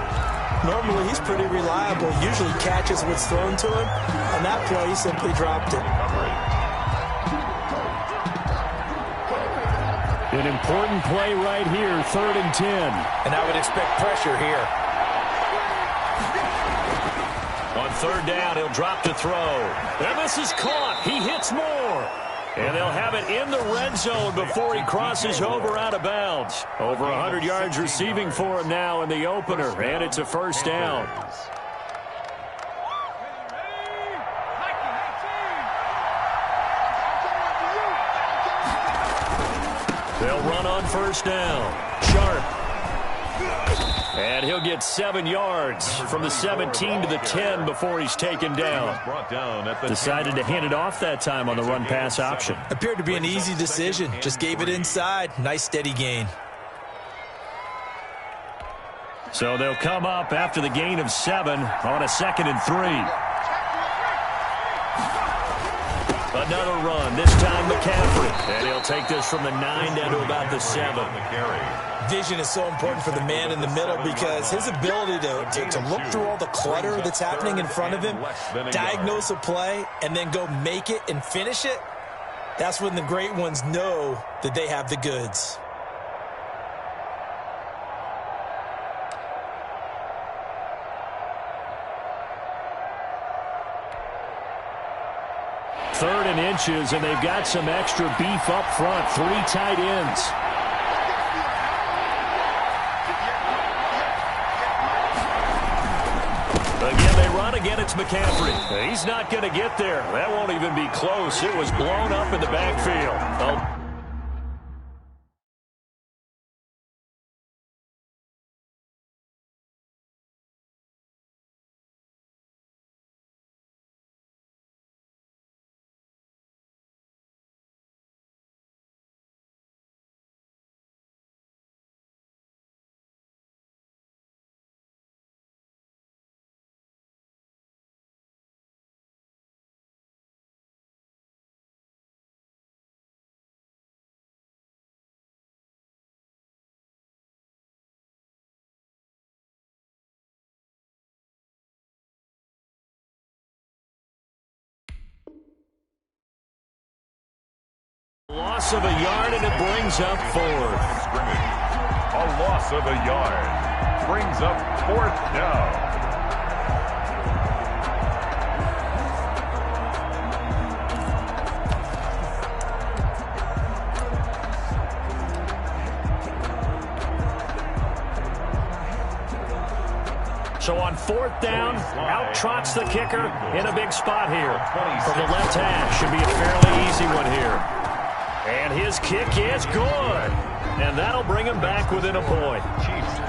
Normally, he's pretty reliable. Usually catches what's thrown to him. On that play, he simply dropped it. An important play right here, 3rd and 10. And I would expect pressure here. On 3rd down, he'll drop to throw. And this is caught. He hits more. And they'll have it in the red zone before he crosses over out of bounds. Over 100 yards receiving for him now in the opener, and it's a 1st down. They'll run on 1st down. Sharp. And he'll get 7 yards from the 17 to the 10 before he's taken down. Decided to hand it off that time on the run-pass option. Appeared to be an easy decision. Just gave it inside. Nice steady gain. So they'll come up after the gain of 7 on a 2nd and 3. Another run, this time McCaffrey. And he'll take this from the 9 down to about the 7. Vision is so important for the man in the middle because his ability to look through all the clutter that's happening in front of him, diagnose a play, and then go make it and finish it, that's when the great ones know that they have the goods. Third and inches, and they've got some extra beef up front. 3 tight ends. Again, they run. Again, it's McCaffrey. He's not going to get there. That won't even be close. It was blown up in the backfield. Loss of a yard, and it brings up 4th. A loss of a yard brings up 4th down. So on 4th down, out trots the kicker in a big spot here. From the left hash, should be a fairly easy one here. And his kick is good. And that'll bring him back within a point.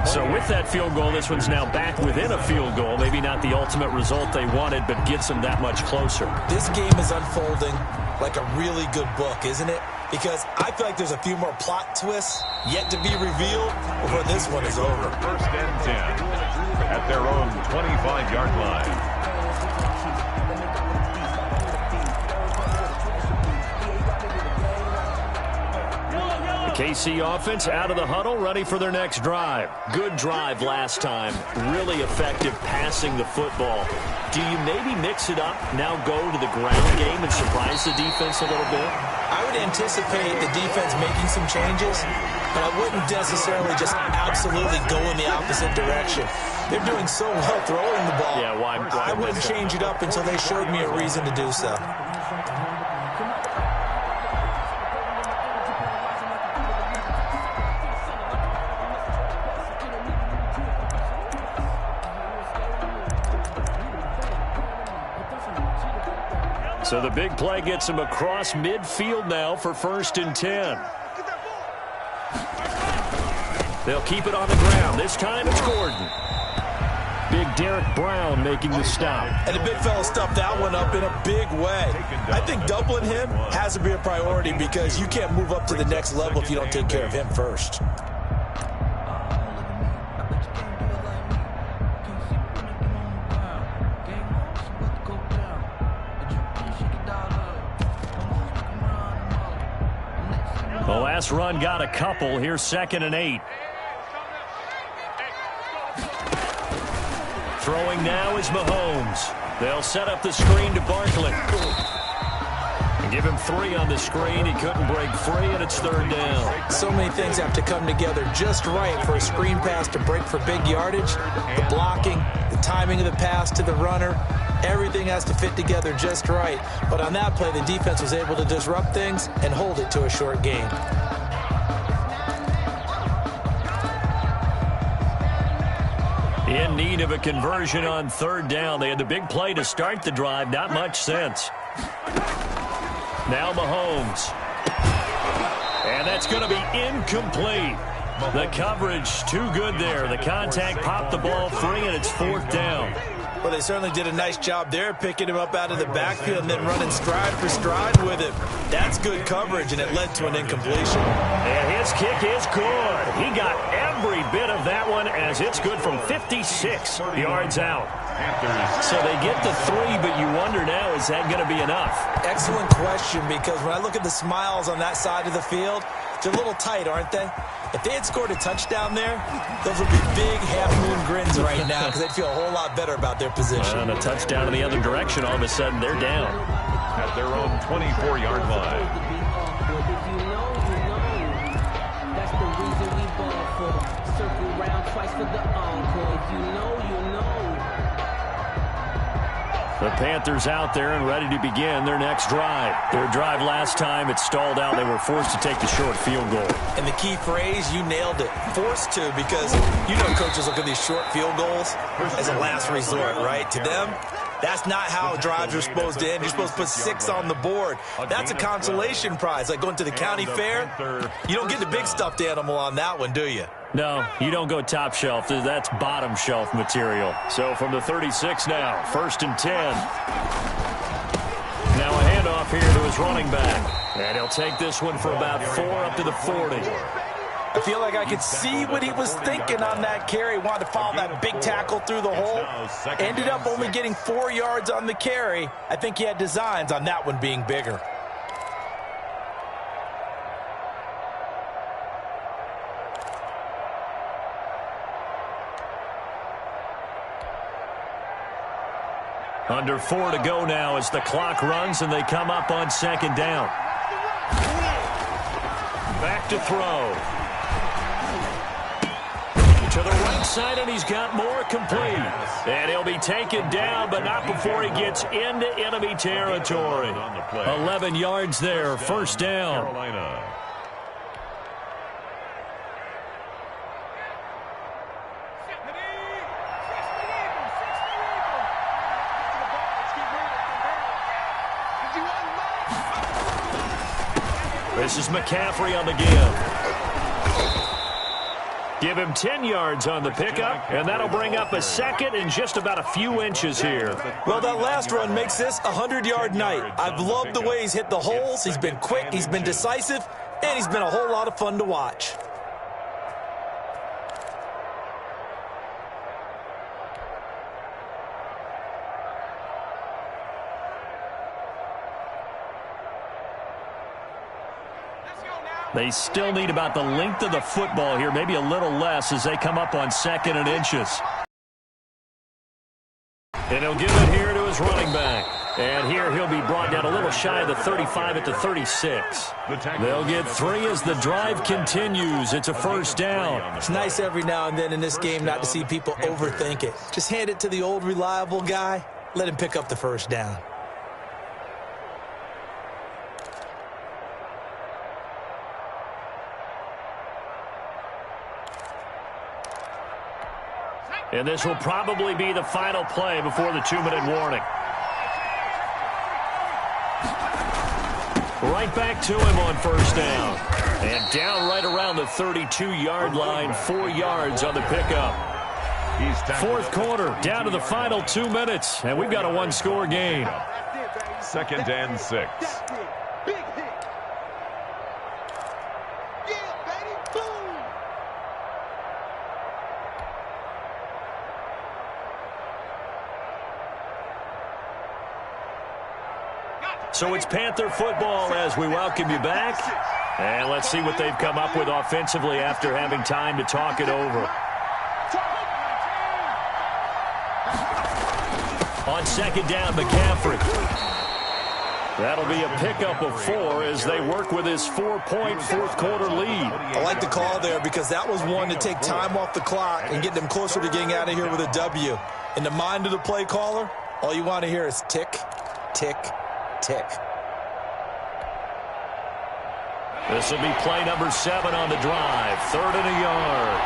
So with that field goal, this one's now back within a field goal. Maybe not the ultimate result they wanted, but gets them that much closer. This game is unfolding like a really good book, isn't it? Because I feel like there's a few more plot twists yet to be revealed before this one is over. 1st and 10 at their own 25-yard line. KC offense out of the huddle, ready for their next drive. Good drive last time. Really effective passing the football. Do you maybe mix it up, now go to the ground game and surprise the defense a little bit? I would anticipate the defense making some changes, but I wouldn't necessarily just absolutely go in the opposite direction. They're doing so well throwing the ball. Yeah, why I wouldn't change it up until they showed me a reason to do so. So the big play gets him across midfield now for 1st and 10. They'll keep it on the ground. This time it's Gordon. Big Derek Brown making the stop. And the big fella stuffed that one up in a big way. I think doubling him has to be a priority because you can't move up to the next level if you don't take care of him first. The last run got a couple. Here's 2nd and 8. Throwing now is Mahomes. They'll set up the screen to Barkley. And give him 3 on the screen. He couldn't break free, and it's 3rd down. So many things have to come together just right for a screen pass to break for big yardage. The blocking, the timing of the pass to the runner. Everything has to fit together just right. But on that play, the defense was able to disrupt things and hold it to a short gain. In need of a conversion on 3rd down. They had the big play to start the drive. Not much sense. Now Mahomes. And that's going to be incomplete. The coverage too good there. The contact popped the ball free, and it's 4th down. Well, they certainly did a nice job there, picking him up out of the backfield and then running stride for stride with him. That's good coverage, and it led to an incompletion. And his kick is good. He got every bit of that one as it's good from 56 yards out. So they get the 3, but you wonder now, is that going to be enough? Excellent question, because when I look at the smiles on that side of the field, they're a little tight, aren't they? If they had scored a touchdown there, those would be big half-moon grins right now because they'd feel a whole lot better about their position. And a touchdown in the other direction, all of a sudden they're down. At their own 24-yard line. If you know, that's the reason we ball for. Circle round twice for the encore. If you know, you know. The Panthers out there and ready to begin their next drive. Their drive last time, it stalled out. They were forced to take the short field goal. And the key phrase, you nailed it. Forced to, because you know coaches look at these short field goals as a last resort, right? To them, that's not how drives are supposed to end. You're supposed to put 6 on the board. That's a consolation prize, like going to the county fair. You don't get the big stuffed animal on that one, do you? No, you don't go top shelf. That's bottom shelf material. So from the 36 now, 1st and 10. Now a handoff here to his running back. And he'll take this one for about 4 up to the 40. I feel like I could see what he was thinking on that carry. Wanted to follow that big tackle through the hole. Ended up only getting 4 yards on the carry. I think he had designs on that one being bigger. Under 4 to go now as the clock runs and they come up on 2nd down. Back to throw. To the right side, and he's got more complete. And he'll be taken down, but not before he gets into enemy territory. 11 yards there, 1st down. Carolina. This is McCaffrey on the give. Give him 10 yards on the pickup, and that'll bring up a 2nd and just about a few inches here. Well, that last run makes this a 100-yard night. I've loved the way he's hit the holes. He's been quick, he's been decisive, and he's been a whole lot of fun to watch. Let's go now. They still need about the length of the football here, maybe a little less as they come up on 2nd and inches. And he'll give it here to his running back. And here he'll be brought down a little shy of the 35 at the 36. They'll get 3 as the drive continues. It's a first down. It's nice every now and then in this game not to see people overthink it. Just hand it to the old reliable guy. Let him pick up the first down. And this will probably be the final play before the 2-minute warning. Right back to him on first down. And down right around the 32-yard line, 4 yards on the pickup. Fourth quarter, down to the final 2 minutes, and we've got a one-score game. 2nd and 6. Big hit. Yeah, baby. Boom. So it's Panther football as we welcome you back. And let's see what they've come up with offensively after having time to talk it over. On 2nd down, McCaffrey. That'll be a pickup of 4 as they work with his 4-point fourth-quarter lead. I like the call there because that was one to take time off the clock and get them closer to getting out of here with a W. In the mind of the play caller, all you want to hear is tick, tick, tick. This will be play number 7 on the drive. 3rd and a yard.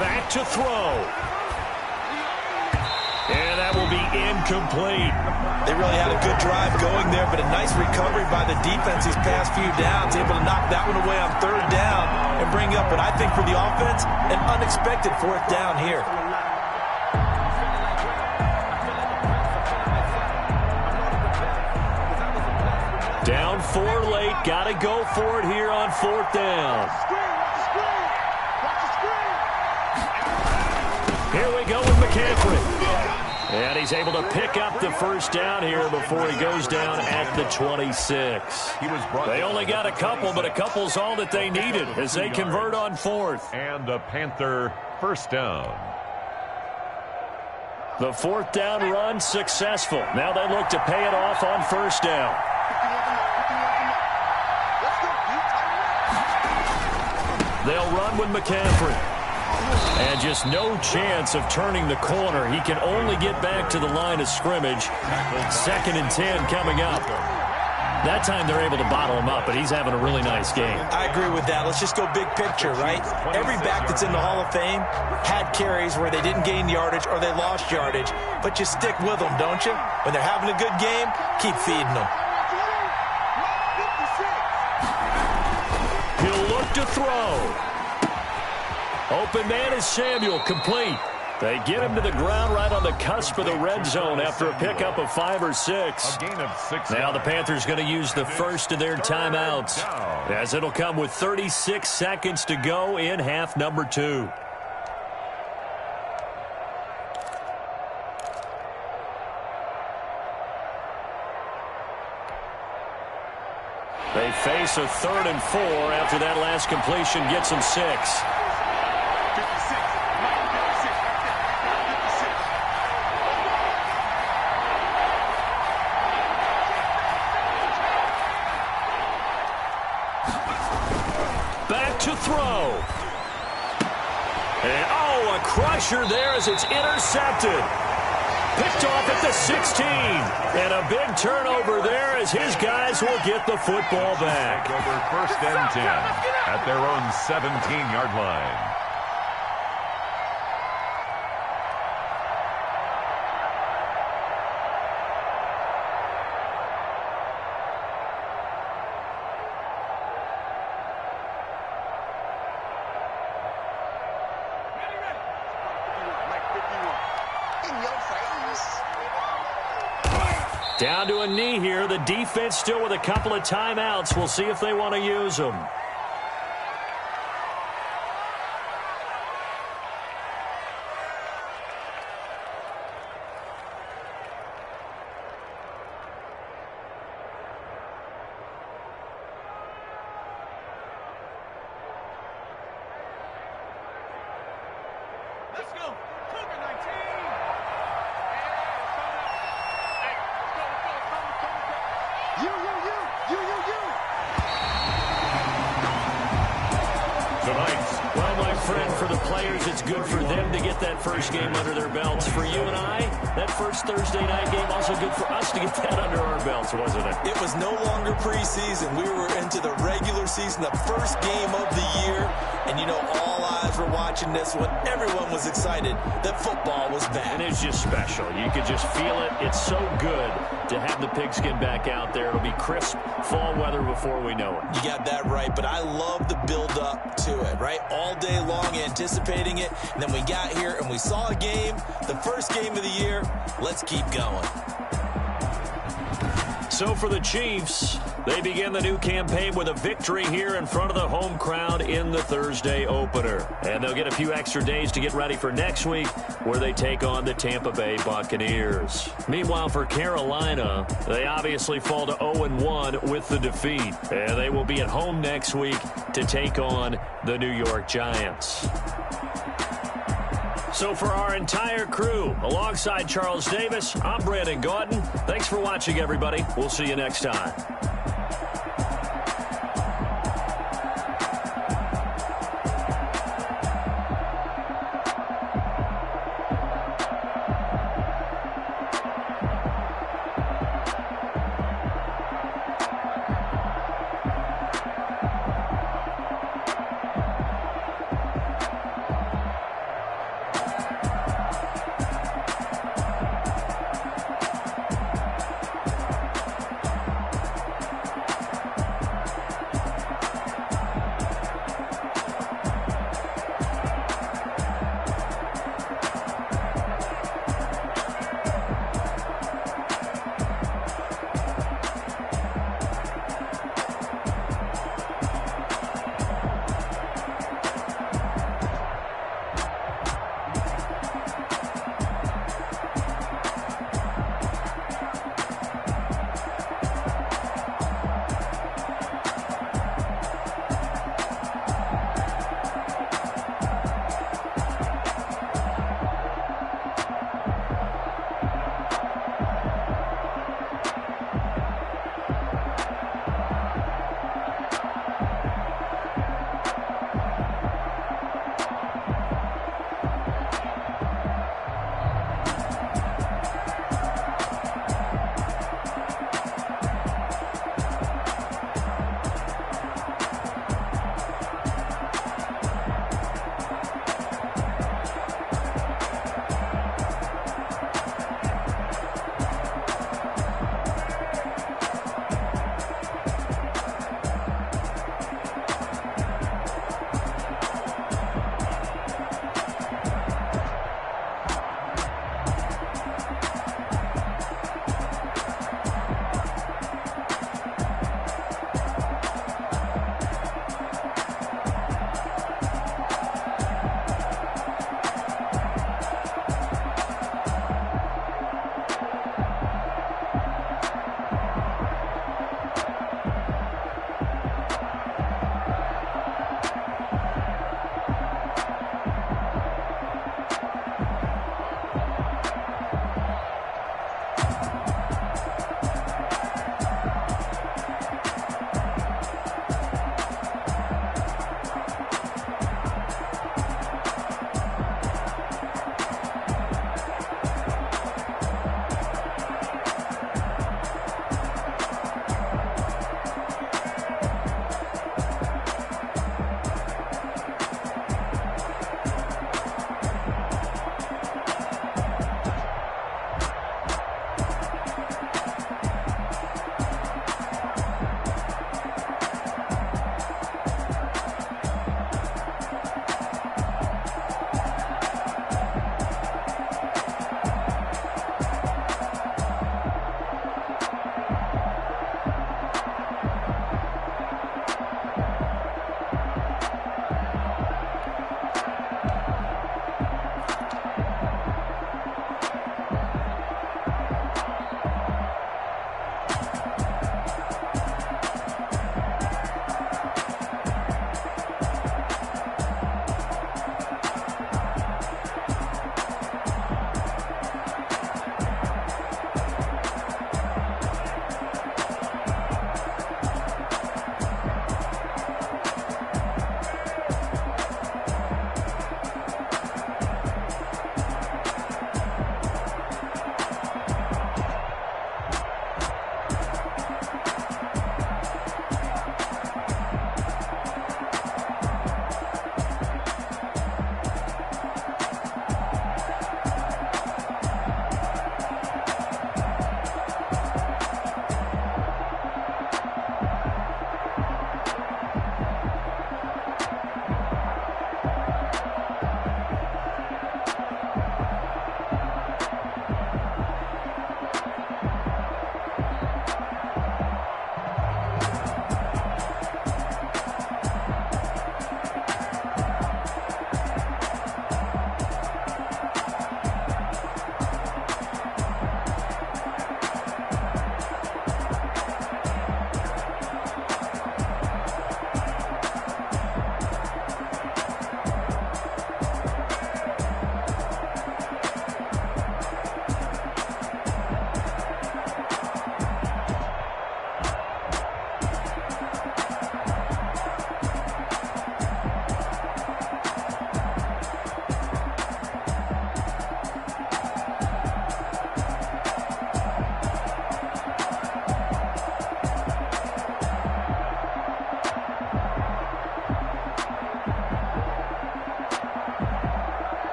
Back to throw. And that will be incomplete. They really had a good drive going there, but a nice recovery by the defense these past few downs, able to knock that one away on 3rd down and bring up what I think for the offense, an unexpected 4th down here. Down 4 late, got to go for it here on 4th down. Here we go with McCaffrey. And he's able to pick up the first down here before he goes down at the 26. They only got a couple, but a couple's all that they needed as they convert on 4th. And a Panther first down. The 4th down run successful. Now they look to pay it off on first down. They'll run with McCaffrey. And just no chance of turning the corner. He can only get back to the line of scrimmage. 2nd and 10 coming up. That time they're able to bottle him up, but he's having a really nice game. I agree with that. Let's just go big picture, right? Every back that's in the Hall of Fame had carries where they didn't gain yardage or they lost yardage. But you stick with them, don't you? When they're having a good game, keep feeding them. He'll look to throw. Open man is Samuel, complete. They get him to the ground right on the cusp of the red zone after a pickup of 5 or 6. A gain of 6. Now the Panthers going to use the first of their timeouts, as it'll come with 36 seconds to go in half number 2. They face a 3rd and 4 after that last completion gets them 6. To throw. And, oh, a crusher there as it's intercepted. Picked off at the 16. And a big turnover there as his guys will get the football back. Over 1st and 10 at their own 17-yard line. Down to a knee here. The defense still with a couple of timeouts. We'll see if they want to use them. tonight. Well, my friend, for the players, it's good for them to get that first game under their belts. For you and I, that first Thursday night game, also good for us to get that under our belts, wasn't it? It was no longer preseason. We were into the regular season, the first game of the year. And, you know, all eyes were watching this one. Everyone was excited that football was back. And it's just special. You could just feel it. It's so good to have the pigskin back out there. It'll be crisp fall weather before we know it. You got that right, but I love the build-up to it, right? All day long anticipating it, and then we got here and we saw a game, the first game of the year. Let's keep going. So for the Chiefs, they begin the new campaign with a victory here in front of the home crowd in the Thursday opener. And they'll get a few extra days to get ready for next week, where they take on the Tampa Bay Buccaneers. Meanwhile, for Carolina, they obviously fall to 0-1 with the defeat. And they will be at home next week to take on the New York Giants. So for our entire crew, alongside Charles Davis, I'm Brandon Gautin. Thanks for watching, everybody. We'll see you next time.